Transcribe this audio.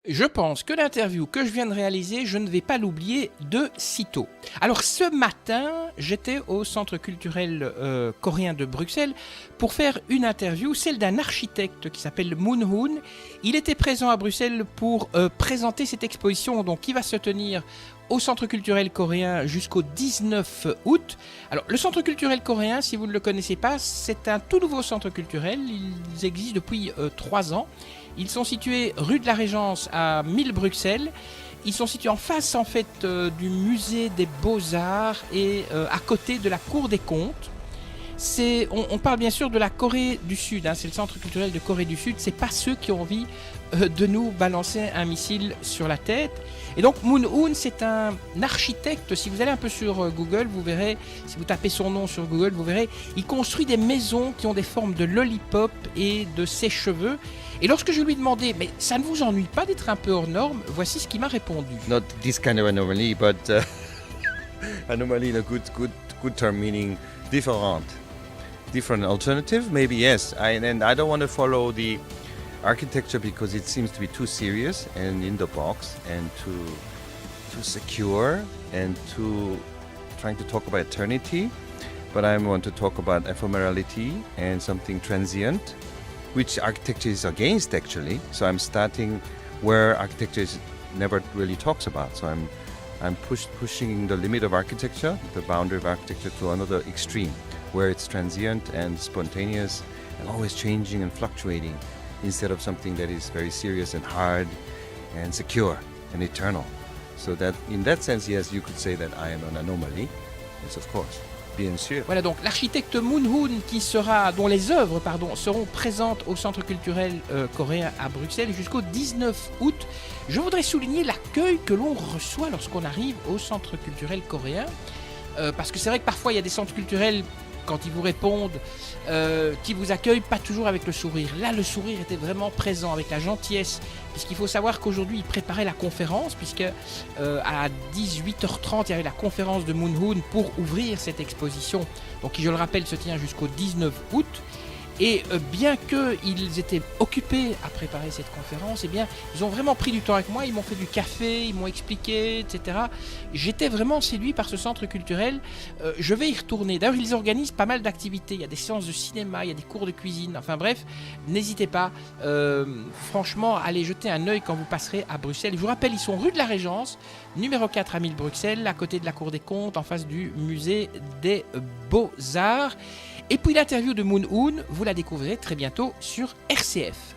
Je pense que l'interview que je viens de réaliser, je ne vais pas l'oublier de sitôt. Alors ce matin, j'étais au Centre culturel coréen de Bruxelles pour faire une interview, celle d'un architecte qui s'appelle Moon Hoon. Il était présent à Bruxelles pour présenter cette exposition donc, qui va se tenir au Centre culturel coréen jusqu'au 19 août. Alors, le Centre culturel coréen, si vous ne le connaissez pas, c'est un tout nouveau centre culturel. Ils existent depuis 3 ans. Ils sont situés rue de la Régence à 1000 Bruxelles. Ils sont situés en face en fait du musée des Beaux-Arts et à côté de la Cour des comptes. On parle bien sûr de la Corée du Sud, hein, c'est le centre culturel de Corée du Sud, c'est pas ceux qui ont envie de nous balancer un missile sur la tête. Et donc Moon Hoon, c'est un architecte, si vous allez un peu sur Google, vous verrez, si vous tapez son nom sur Google, vous verrez, il construit des maisons qui ont des formes de lollipop et de sèche-cheveux. Et lorsque je lui ai demandé, mais ça ne vous ennuie pas d'être un peu hors norme, voici ce qu'il m'a répondu. Not this kind of anomaly, but anomaly in a good term, meaning different alternative, maybe yes. And I don't want to follow the architecture because it seems to be too serious and in the box and too secure and too trying to talk about eternity. But I want to talk about ephemerality and something transient, which architecture is against actually. So I'm starting where architecture never really talks about. So I'm pushing the limit of architecture, the boundary of architecture to another extreme, where it's transient and spontaneous and always changing and fluctuating, instead of something that is very serious and hard and secure and eternal. So that in that sense, yes, you could say that I am an anomaly. Yes, of course. Bien sûr. Voilà donc l'architecte Moon Hoon dont les œuvres seront présentes au Centre culturel coréen à Bruxelles jusqu'au 19 août. Je voudrais souligner l'accueil que l'on reçoit lorsqu'on arrive au Centre culturel coréen. Parce que c'est vrai que parfois il y a des centres culturels, quand ils vous répondent, qui vous accueillent pas toujours avec le sourire. Là, le sourire était vraiment présent, avec la gentillesse, puisqu'il faut savoir qu'aujourd'hui, ils préparaient la conférence, puisque à 18h30, il y avait la conférence de Moon Hoon pour ouvrir cette exposition, donc qui, je le rappelle, se tient jusqu'au 19 août. Et bien qu'ils étaient occupés à préparer cette conférence, eh bien, ils ont vraiment pris du temps avec moi, ils m'ont fait du café, ils m'ont expliqué, etc. J'étais vraiment séduit par ce centre culturel. Je vais y retourner. D'ailleurs, ils organisent pas mal d'activités. Il y a des séances de cinéma, il y a des cours de cuisine. Enfin bref, n'hésitez pas. Franchement, allez jeter un œil quand vous passerez à Bruxelles. Je vous rappelle, ils sont rue de la Régence, numéro 4 à 1000 Bruxelles, à côté de la Cour des comptes, en face du musée des Beaux-Arts. Et puis l'interview de Moon Hoon, vous la découvrirez très bientôt sur RCF.